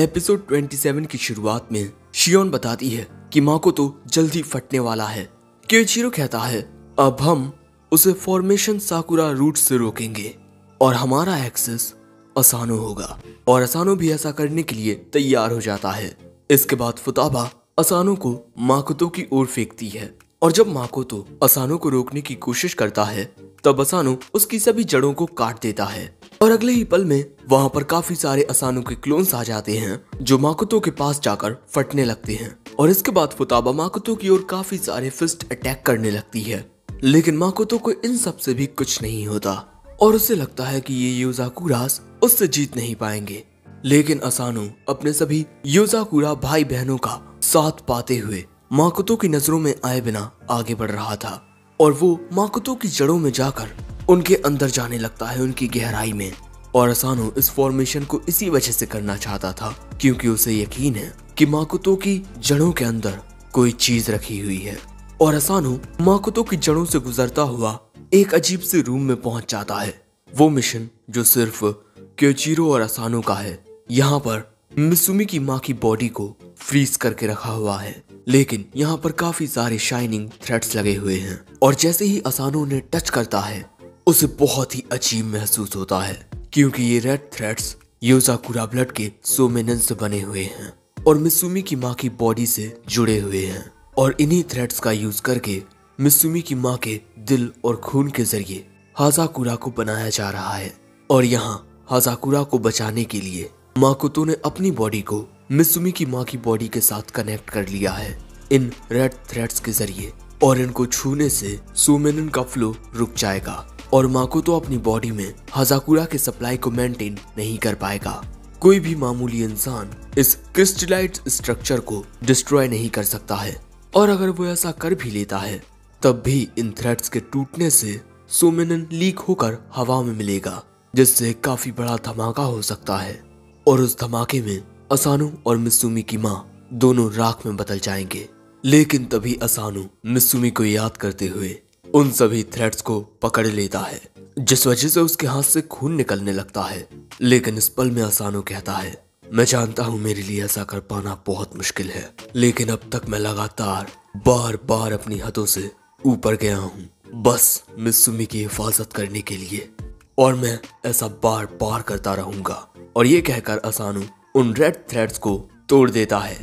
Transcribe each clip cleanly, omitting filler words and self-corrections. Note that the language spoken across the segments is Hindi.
एपिसोड 27 की शुरुआत में शियोन बताती है कि माकोतो जल्दी फटने वाला है। क्योइचिरो कहता है अब हम उसे फॉर्मेशन साकुरा रूट से रोकेंगे और हमारा एक्सेस असानो होगा, और असानो भी ऐसा करने के लिए तैयार हो जाता है। इसके बाद फुताबा असानो को माकोतो की ओर फेंकती है, और जब माकोतो असानो को रोकने की कोशिश करता है तब असानो उसकी सभी जड़ों को काट देता है, और अगले ही पल में वहां पर काफी सारे असानो के क्लोन्स आ जाते हैं जो माकोतो के पास जाकर फटने लगते हैं। और इसके बाद फुताबा माकोतो की ओर काफी सारे फिस्ट अटैक करने लगती है, लेकिन माकोतो को इन सब से भी कुछ नहीं होता और उसे लगता है कि ये योजाकुरास उससे जीत नहीं पाएंगे। लेकिन असानो अपने सभी योजाकुरा भाई बहनों का साथ पाते हुए माकोतो की नजरों में आए बिना आगे बढ़ रहा था, और वो माकोतो की जड़ों में जाकर उनके अंदर जाने लगता है, उनकी गहराई में। और असानो इस फॉर्मेशन को इसी वजह से करना चाहता था क्योंकि उसे यकीन है कि माकोतो की जड़ों के अंदर कोई चीज रखी हुई है। और असानो माकोतो की जड़ों से गुजरता हुआ एक अजीब से रूम में पहुंच जाता है। वो मिशन जो सिर्फ क्योइचिरो और असानो का है। यहाँ पर मिसुमी की माँ की बॉडी को फ्रीज करके रखा हुआ है, लेकिन यहाँ पर काफी सारे शाइनिंग थ्रेड्स लगे हुए हैं, और जैसे ही असानो उन्हें टच करता है उसे बहुत ही अजीब महसूस होता है क्योंकि ये रेड थ्रेड्स योजाकुरा ब्लड के सोमेनन से बने हुए हैं और मिसुमी की माँ की बॉडी से जुड़े हुए हैं। और इन्हीं थ्रेड्स का यूज करके मिसुमी की माँ के दिल और खून के जरिए हाजाकुरा को बनाया जा रहा है। और यहाँ हाजाकुरा को बचाने के लिए माकोतो ने अपनी बॉडी को मिसुमी की माँ की बॉडी के साथ कनेक्ट कर लिया है इन रेड थ्रेड्स के जरिए, और इनको छूने से सोमेनन का फ्लो रुक जाएगा और माकोतो अपनी बॉडी में हाजाकुरा के सप्लाई को मेंटेन नहीं कर पाएगा। कोई भी मामूली इंसान इस क्रिस्टलाइट स्ट्रक्चर को डिस्ट्रॉय नहीं कर सकता है, और अगर वो ऐसा कर भी लेता है तब भी इन थ्रेड्स के टूटने से सोमेनन लीक होकर हवा में मिलेगा, जिससे काफी बड़ा धमाका हो सकता है। और उस धमाके में असानो और मिसुमी की माँ दोनों राख में बदल जाएंगे। लेकिन तभी असानो मिसुमी को याद करते हुए उन सभी थ्रेड्स को पकड़ लेता है, जिस वजह से उसके हाथ से खून निकलने लगता है। लेकिन इस पल में असानो कहता है मैं जानता हूँ मेरे लिए ऐसा कर पाना बहुत मुश्किल है, लेकिन अब तक मैं लगातार बार बार अपनी हदों से ऊपर गया हूँ बस मिसुमी की हिफाजत करने के लिए, और मैं ऐसा बार बार करता रहूंगा। और ये कहकर असानो उन रेड थ्रेड्स को तोड़ देता है,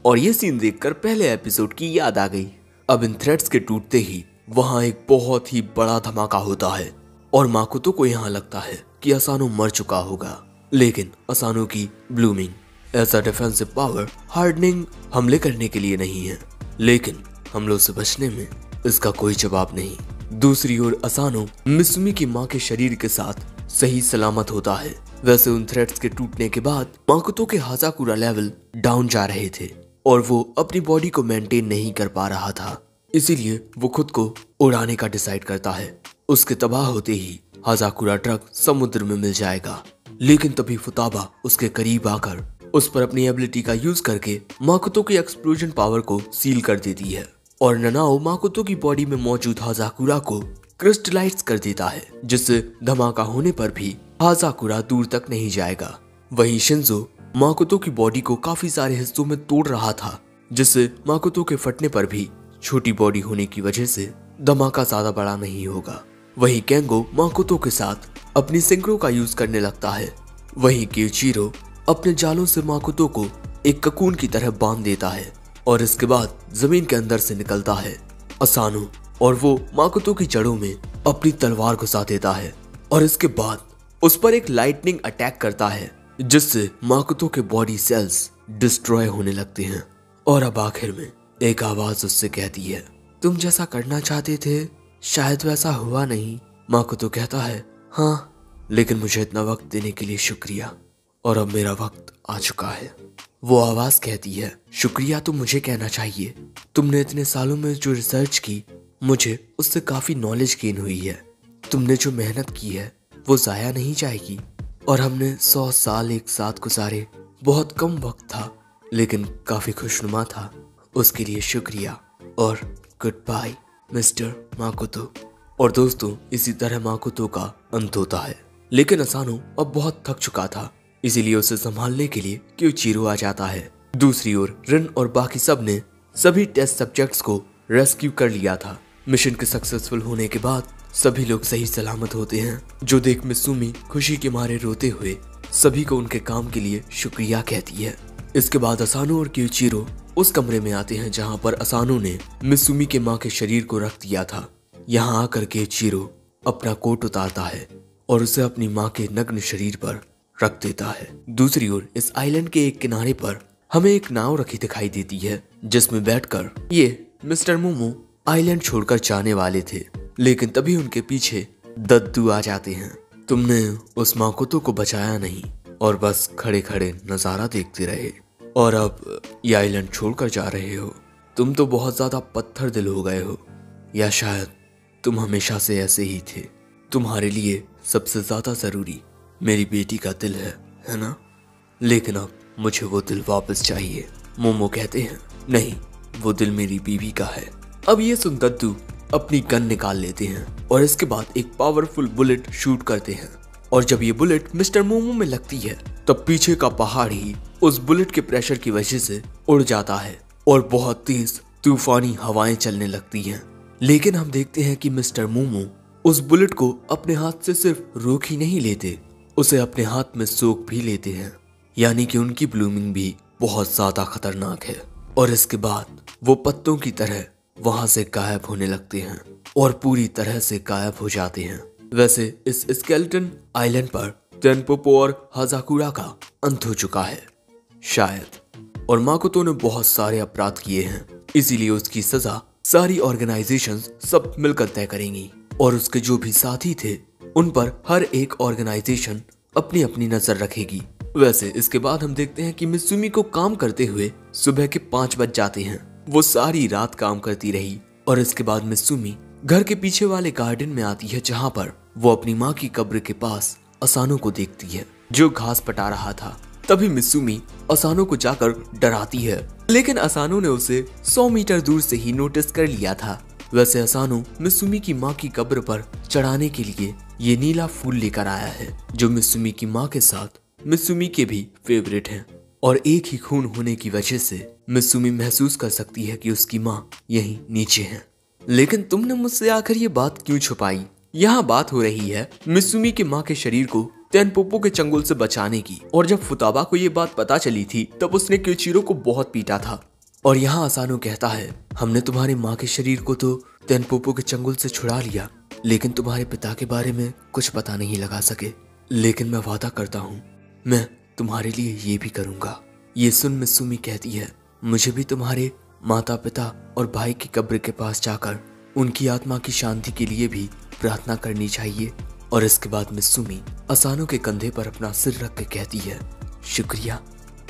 और ये सीन देखकर पहले एपिसोड की याद आ गई। अब इन थ्रेड्स के टूटते ही वहां एक बहुत ही बड़ा धमाका होता है, और माकोतो को यहाँ लगता है कि असानो मर चुका होगा। लेकिन असानो की ब्लूमिंग ऐसा डिफेंसिव पावर हार्डनिंग हमले करने के लिए नहीं है, लेकिन हमलों से बचने में इसका कोई जवाब नहीं। दूसरी ओर असानो मिसुमी की माँ के शरीर के साथ सही सलामत होता है। वैसे उन थ्रेड्स के टूटने के बाद माकोतो के हाजाकुरा लेवल डाउन जा रहे थे और वो अपनी बॉडी को मेंटेन नहीं कर पा रहा था, इसीलिए वो खुद को उड़ाने का डिसाइड करता है। उसके तबाह होते ही हाजाकुरा ट्रक समुद्र में मिल जाएगा, लेकिन तभी फुताबा उसके करीब आकर उस पर अपनी एबिलिटी का यूज करके माकोतो की एक्सप्लोजन पावर को सील कर देती है, और ननाओ माकोतो की बॉडी में मौजूद हाजाकुरा को क्रिस्टलाइज कर देता है, जिससे धमाका होने पर भी हाजाकुरा दूर तक नहीं जाएगा। वहीं शिंजो माकोतो की बॉडी को काफी सारे हिस्सों में तोड़ रहा था, जिससे माकोतो के फटने पर भी छोटी बॉडी होने की वजह से धमाका ज्यादा बड़ा नहीं होगा। वहीं केंगो माकोतो के साथ अपनी सिंक्रो का यूज करने लगता है। वहीं क्योइचिरो अपने जालों से माकोतो को एक ककून की तरह बांध देता है, और इसके बाद जमीन के अंदर से निकलता है असानो, और वो माकोतो की जड़ों में अपनी तलवार घुसा देता है, और इसके बाद उस पर एक लाइटनिंग अटैक करता है, जिससे माकोतो के बॉडी सेल्स डिस्ट्रॉय होने लगते हैं। और अब आखिर में एक आवाज उससे कहती है तुम जैसा करना चाहते थे शायद वैसा हुआ नहीं। माकोतो कहता है हाँ, लेकिन मुझे इतना वक्त देने के लिए शुक्रिया, और अब मेरा वक्त आ चुका है। वो आवाज कहती है शुक्रिया तो मुझे कहना चाहिए, तुमने इतने सालों में जो रिसर्च की मुझे उससे काफी नॉलेज गेन हुई है। तुमने जो मेहनत की है वो जाया नहीं जाएगी, और हमने 100 साल एक साथ गुजारे। बहुत कम वक्त था लेकिन काफी खुशनुमा था, उसके लिए शुक्रिया और गुड बाय मिस्टर माकोतो। और दोस्तों इसी तरह माकोतो का अंत होता है। लेकिन असानो अब बहुत थक चुका था इसीलिए उसे संभालने के लिए क्योइचिरो आ जाता है। दूसरी ओर रिन और बाकी सब ने सभी टेस्ट सब्जेक्ट्स को रेस्क्यू कर लिया था। मिशन के सक्सेसफुल होने के बाद सभी लोग सही सलामत होते हैं, जो देख मित्सुमी खुशी के मारे रोते हुए सभी को उनके काम के लिए शुक्रिया कहती है। इसके बाद असानो और क्योइचिरो उस कमरे में आते हैं जहां पर असानो ने मित्सुमी के मां के शरीर को रख दिया था। यहाँ आकर क्योइचिरो अपना कोट उतारता है और उसे अपनी मां के नग्न शरीर पर रख देता है। दूसरी ओर इस आइलैंड के एक किनारे पर हमें एक नाव रखी दिखाई देती है, जिसमें बैठकर ये मिस्टर मोमो आइलैंड छोड़कर जाने वाले थे, लेकिन तभी उनके पीछे दद्दू आ जाते हैं। तुमने उस माकोतो को बचाया नहीं और बस खड़े खड़े नजारा देखते रहे और अब ये आइलैंड छोड़कर जा रहे हो। तुम तो बहुत ज्यादा पत्थर दिल हो गए हो, या शायद तुम हमेशा से ऐसे ही थे। तुम्हारे लिए सबसे ज्यादा जरूरी मेरी बेटी का दिल है ना? लेकिन अब मुझे वो दिल वापस चाहिए। मोमो कहते हैं, नहीं, वो दिल मेरी बीवी का है। अब ये सुन दद्दू अपनी गन निकाल लेते हैं और इसके बाद एक पावरफुल बुलेट शूट करते हैं, और जब ये बुलेट मिस्टर मोमो में लगती है तब पीछे का पहाड़ ही उस बुलेट के प्रेशर की वजह से उड़ जाता है और बहुत तेज तूफानी हवाएं चलने लगती हैं। लेकिन हम देखते हैं कि मिस्टर मोमो उस बुलेट को अपने हाथ से सिर्फ रोक ही नहीं लेते, उसे अपने हाथ में सोख भी लेते हैं, यानी कि उनकी ब्लूमिंग भी बहुत ज्यादा खतरनाक है। और इसके बाद वो पत्तों की तरह वहां से गायब होने लगते हैं और पूरी तरह से गायब हो जाते हैं। वैसे इस स्केलेटन आइलैंड पर तेनपोपो और हाजाकुरा का अंत हो चुका है शायद, और माकोतो ने बहुत सारे अपराध किए हैं, इसीलिए उसकी सजा सारी ऑर्गेनाइजेशंस सब मिलकर तय करेंगी, और उसके जो भी साथी थे उन पर हर एक ऑर्गेनाइजेशन अपनी अपनी नजर रखेगी। वैसे इसके बाद हम देखते हैं कि मित्सुमी को काम करते हुए सुबह के 5 बज जाते हैं। वो सारी रात काम करती रही और इसके बाद मित्सुमी घर के पीछे वाले गार्डन में आती है, जहां पर वो अपनी माँ की कब्र के पास असानो को देखती है जो घास पटा रहा था। तभी मित्सुमी असानो को जाकर डराती है, लेकिन असानो ने उसे 100 मीटर दूर से ही नोटिस कर लिया था। वैसे असानो मित्सुमी की माँ की कब्र पर चढ़ाने के लिए ये नीला फूल लेकर आया है, जो मित्सुमी की माँ के साथ मित्सुमी के भी फेवरेट हैं, और एक ही खून होने की वजह से मित्सुमी महसूस कर सकती है कि उसकी माँ यहीं नीचे है। लेकिन तुमने मुझसे आखिर ये बात क्यों छुपाई? यहाँ बात हो रही है मित्सुमी की माँ के शरीर को तेनपोपो के चंगुल से बचाने की, और जब फुताबा को ये बात पता चली थी तब उसने क्योइचिरो को बहुत पीटा था। और यहाँ असानो कहता है, हमने तुम्हारी माँ के शरीर को तो तेनपोपो के चंगुल से छुड़ा लिया, लेकिन तुम्हारे पिता के बारे में कुछ पता नहीं लगा सके। लेकिन मैं वादा करता हूँ मैं तुम्हारे लिए ये भी करूंगा। ये सुन मित्सुमी कहती है, मुझे भी तुम्हारे माता पिता और भाई की कब्र के पास जाकर उनकी आत्मा की शांति के लिए भी प्रार्थना करनी चाहिए। और इसके बाद मित्सुमी असानो के कंधे पर अपना सिर रख के कहती है, शुक्रिया।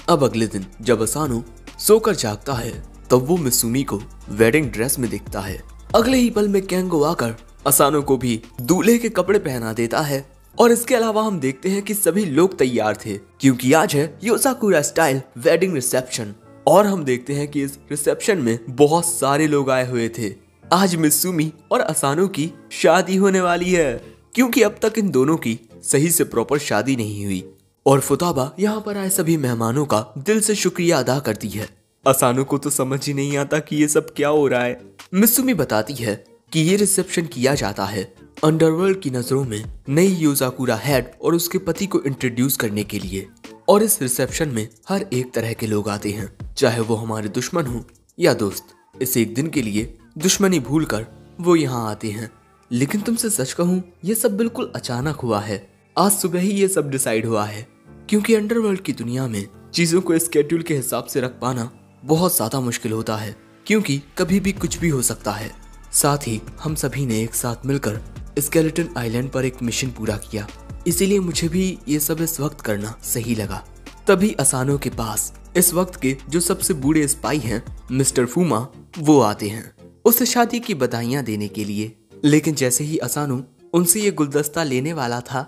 अब अगले दिन जब असानो सोकर जागता है तब वो मित्सुमी को वेडिंग ड्रेस में देखता है। अगले ही पल में केंगो आकर असानो को भी दूल्हे के कपड़े पहना देता है। और इसके अलावा हम देखते हैं कि सभी लोग तैयार थे क्योंकि आज है योसाकुरा स्टाइल वेडिंग रिसेप्शन, और हम देखते हैं कि इस रिसेप्शन में बहुत सारे लोग आए हुए थे। आज मित्सुमी और असानो की शादी होने वाली है, क्योंकि अब तक इन दोनों की सही से प्रॉपर शादी नहीं हुई। और फुताबा यहाँ पर आए सभी मेहमानों का दिल से शुक्रिया अदा करती है। असानो को तो समझ ही नहीं आता कि ये सब क्या हो रहा है। मित्सुमी बताती है कि ये रिसेप्शन किया जाता है अंडरवर्ल्ड की नजरों में नई योसाकुरा हेड और उसके पति को इंट्रोड्यूस करने के लिए, और इस रिसेप्शन में हर एक तरह के लोग आते हैं, चाहे वो हमारे दुश्मन हो या दोस्त। इस एक दिन के लिए दुश्मनी भूलकर वो यहाँ आते हैं। लेकिन तुमसे सच कहूँ, ये सब बिल्कुल अचानक हुआ है। आज सुबह ही ये सब डिसाइड हुआ है, क्योंकि अंडरवर्ल्ड की दुनिया में चीजों को स्केड्यूल के हिसाब से रख पाना बहुत ज्यादा मुश्किल होता है, क्योंकि कभी भी कुछ भी हो सकता है। साथ ही हम सभी ने एक साथ मिलकर स्केलेटन आइलैंड पर एक मिशन पूरा किया, इसीलिए मुझे भी ये सब इस वक्त करना सही लगा। तभी असानो के पास इस वक्त के जो सबसे बूढ़े स्पाई हैं मिस्टर फूमा, वो आते हैं उसे शादी की बधाइयां देने के लिए। लेकिन जैसे ही असानो उनसे ये गुलदस्ता लेने वाला था,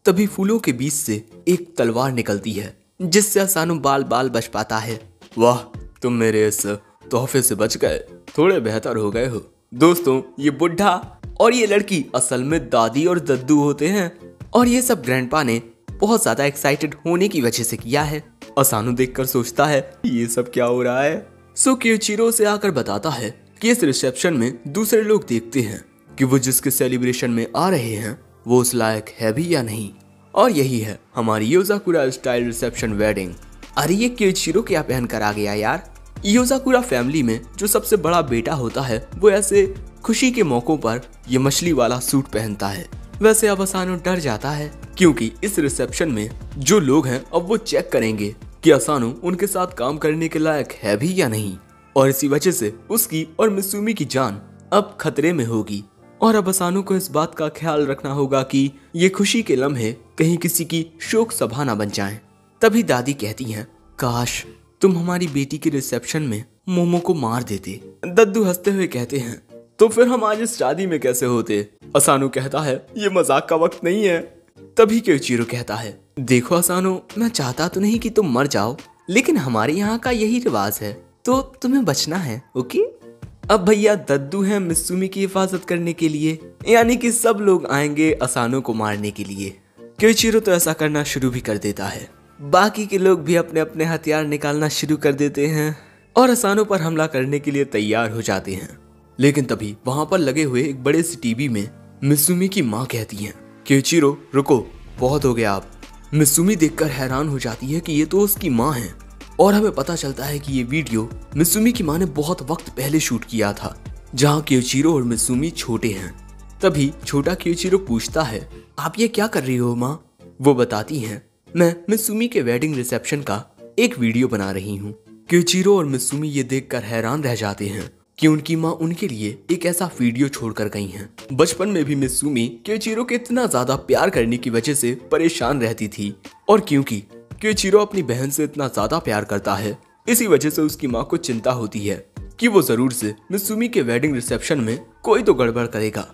तभी फूलों के बीच से एक तलवार निकलती है, जिससे असानो बाल बाल बच पाता है। वाह, तुम मेरे इस तोहफे से बच गए, थोड़े बेहतर हो गए हो। दोस्तों, ये बुढ़ा और ये लड़की असल में दादी और दद्दू होते हैं, और ये सब ग्रैंडपा ने बहुत ज्यादा एक्साइटेड होने की वजह से किया है। असानो देखकर सोचता है ये सब क्या हो रहा है। सो क्योइचिरो से आकर बताता है कि इस रिसेप्शन में दूसरे लोग देखते हैं कि वो जिसके सेलिब्रेशन में आ रहे हैं वो उस लायक है भी या नहीं। और यही है हमारी योजाकुरा स्टाइल रिसेप्शन वेडिंग। अरे ये क्योइचिरो क्या पहन कर आ गया यार। योजाकुरा फैमिली में जो सबसे बड़ा बेटा होता है वो ऐसे खुशी के मौकों पर ये मछली वाला सूट पहनता है। वैसे अब असानो डर जाता है क्योंकि इस रिसेप्शन में जो लोग हैं अब वो चेक करेंगे कि असानो उनके साथ काम करने के लायक है भी या नहीं। और इसी वजह से उसकी और मिसुमी की जान अब खतरे में होगी। और अब असानो को इस बात का ख्याल रखना होगा कि ये खुशी के लम्हे कहीं किसी की शोक सभा न बन जाएं। तभी दादी कहती हैं, काश तुम हमारी बेटी के रिसेप्शन में मोमो को मार देते। दद्दू हंसते हुए कहते हैं, तो फिर हम आज इस शादी में कैसे होते। असानो कहता है ये मजाक का वक्त नहीं है। तभी क्योइचिरो कहता है, देखो असानो, मैं चाहता तो नहीं कि तुम मर जाओ, लेकिन हमारे यहाँ का यही रिवाज है तो तुम्हें बचना है, ओके। अब भैया दद्दू हैं मिसुमी की हिफाजत करने के लिए, यानी कि सब लोग आएंगे असानो को मारने के लिए। क्योइचिरो तो ऐसा करना शुरू भी कर देता है। बाकी के लोग भी अपने अपने हथियार निकालना शुरू कर देते हैं और असानो पर हमला करने के लिए तैयार हो जाते हैं। लेकिन तभी वहां पर लगे हुए एक बड़े से टीवी में मिसुमी की माँ कहती है, क्योइचिरो रुको, बहुत हो गया। आप मिसुमी देखकर हैरान हो जाती है कि ये तो उसकी माँ है। और हमें पता चलता है कि ये वीडियो मिसुमी की माँ ने बहुत वक्त पहले शूट किया था जहाँ क्योइचिरो और मिसुमी छोटे हैं। तभी छोटा क्योइचिरो पूछता है, आप ये क्या कर रही हो माँ। वो बताती है, मैं मिसुमी के वेडिंग रिसेप्शन का एक वीडियो बना रही हूँ। क्योइचिरो और मिसुमी ये देखकर हैरान रह जाते हैं कि उनकी माँ उनके लिए एक ऐसा वीडियो छोड़कर गई हैं। बचपन में भी मिसुमी क्योइचिरो के इतना ज्यादा प्यार करने की वजह से परेशान रहती थी और क्योंकि क्योइचिरो अपनी बहन से इतना ज्यादा प्यार करता है इसी वजह से उसकी माँ को चिंता होती है कि वो जरूर से मिसुमी के वेडिंग रिसेप्शन में कोई तो गड़बड़ करेगा।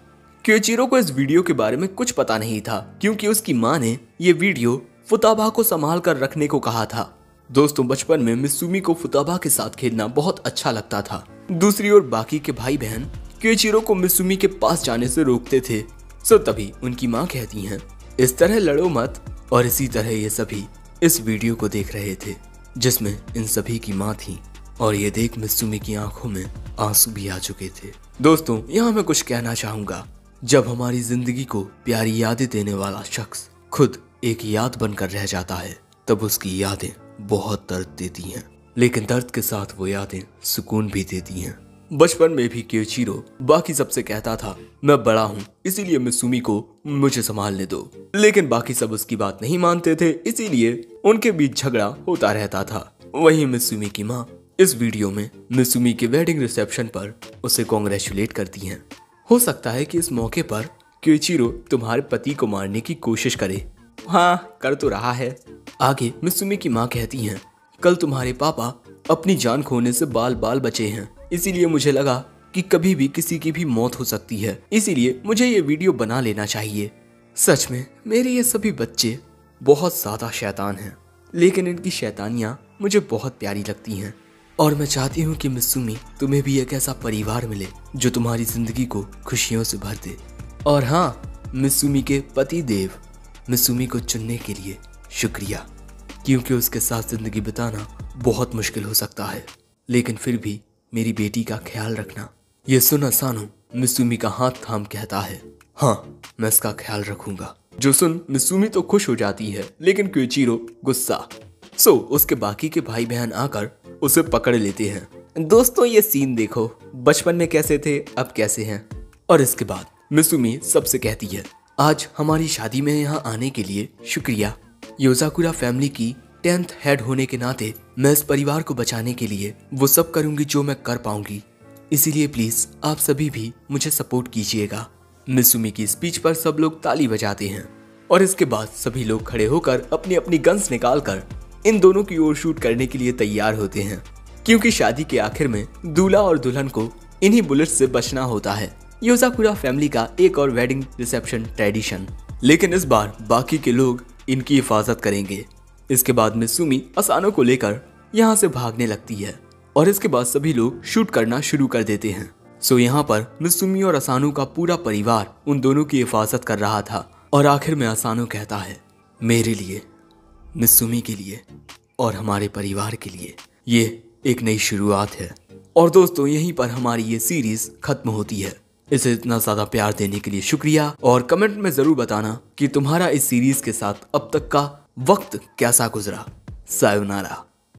क्योइचिरो को इस वीडियो के बारे में कुछ पता नहीं था क्योंकि उसकी माँ ने ये वीडियो फुताबा को संभाल कर रखने को कहा था। दोस्तों बचपन में मिसुमी को फुताबा के साथ खेलना बहुत अच्छा लगता था। दूसरी ओर बाकी के भाई बहन क्योइचिरो को मिसुमी के पास जाने से रोकते थे। सो तभी उनकी माँ कहती हैं, इस तरह लड़ो मत। और इसी तरह ये सभी इस वीडियो को देख रहे थे जिसमें इन सभी की माँ थी और ये देख मिसुमी की आंखों में आंसू भी आ चुके थे। दोस्तों यहाँ मैं कुछ कहना चाहूंगा, जब हमारी जिंदगी को प्यारी यादें देने वाला शख्स खुद एक याद बनकर रह जाता है तब उसकी यादें बहुत दर्द देती हैं, लेकिन दर्द के साथ वो यादें सुकून भी देती हैं। बचपन में भी क्योइचिरो बाकी सबसे कहता था, मैं बड़ा हूँ इसीलिए मिसुमी को मुझे संभालने दो, लेकिन बाकी सब उसकी बात नहीं मानते थे, इसीलिए उनके बीच झगड़ा होता रहता था। वहीं मिसुमी की माँ इस वीडियो में मिसुमी के वेडिंग रिसेप्शन पर उसे कॉन्ग्रेचुलेट करती हैं। हो सकता है कि इस मौके पर क्योइचिरो तुम्हारे पति को मारने की कोशिश करे। हाँ, कर तो रहा है। आगे मिसुमी की माँ कहती हैं, कल तुम्हारे पापा अपनी जान खोने से बाल बाल बचे हैं, इसीलिए मुझे लगा कि कभी भी किसी की भी मौत हो सकती है, इसीलिए मुझे ये वीडियो बना लेना चाहिए। सच में मेरे ये सभी बच्चे बहुत ज्यादा शैतान हैं, लेकिन इनकी शैतानियाँ मुझे बहुत प्यारी लगती हैं और मैं चाहती हूँ कि मिसुमी तुम्हें भी एक ऐसा परिवार मिले जो तुम्हारी जिंदगी को खुशियों से भर दे। और हाँ, मिसुमी के पति देव मिसुमी को चुनने के लिए शुक्रिया, क्योंकि उसके साथ जिंदगी बिताना बहुत मुश्किल हो सकता है, लेकिन फिर भी मेरी बेटी का ख्याल रखना। ये सुन असानो मिसुमी का हाथ थाम कहता है, हाँ मैं इसका ख्याल रखूंगा। जो सुन मिसुमी तो खुश हो जाती है, लेकिन क्योइचिरो गुस्सा। सो उसके बाकी के भाई बहन आकर उसे पकड़ लेते हैं। दोस्तों ये सीन देखो, बचपन में कैसे थे अब कैसे हैं। और इसके बाद मिसुमी सबसे कहती है, आज हमारी शादी में यहाँ आने के लिए शुक्रिया। योजाकुरा फैमिली की 10th हेड होने के नाते मैं इस परिवार को बचाने के लिए वो सब करूंगी जो मैं कर पाऊंगी, इसीलिए प्लीज आप सभी भी मुझे सपोर्ट कीजिएगा। मिसुमी की स्पीच पर सब लोग ताली बजाते हैं और इसके बाद सभी लोग खड़े होकर अपनी अपनी गन्स निकालकर इन दोनों की ओर शूट करने के लिए तैयार होते हैं, क्योंकि शादी के आखिर में दूल्हा और दुल्हन को इन्हीं बुलेट से बचना होता है। योजाकुरा फैमिली का एक और वेडिंग रिसेप्शन ट्रेडिशन, लेकिन इस बार बाकी के लोग इनकी हिफाजत करेंगे। इसके बाद मिसुमी असानो को लेकर यहाँ से भागने लगती है और इसके बाद सभी लोग शूट करना शुरू कर देते हैं। सो यहाँ पर मिसुमी और असानो का पूरा परिवार उन दोनों की हिफाजत कर रहा था और आखिर में असानो कहता है, मेरे लिए, मित्सुमी के लिए और हमारे परिवार के लिए ये एक नई शुरुआत है। और दोस्तों, यहीं पर हमारी ये सीरीज खत्म होती है। इसे इतना ज्यादा प्यार देने के लिए शुक्रिया और कमेंट में जरूर बताना कि तुम्हारा इस सीरीज के साथ अब तक का वक्त कैसा गुजरा। सायोनारा।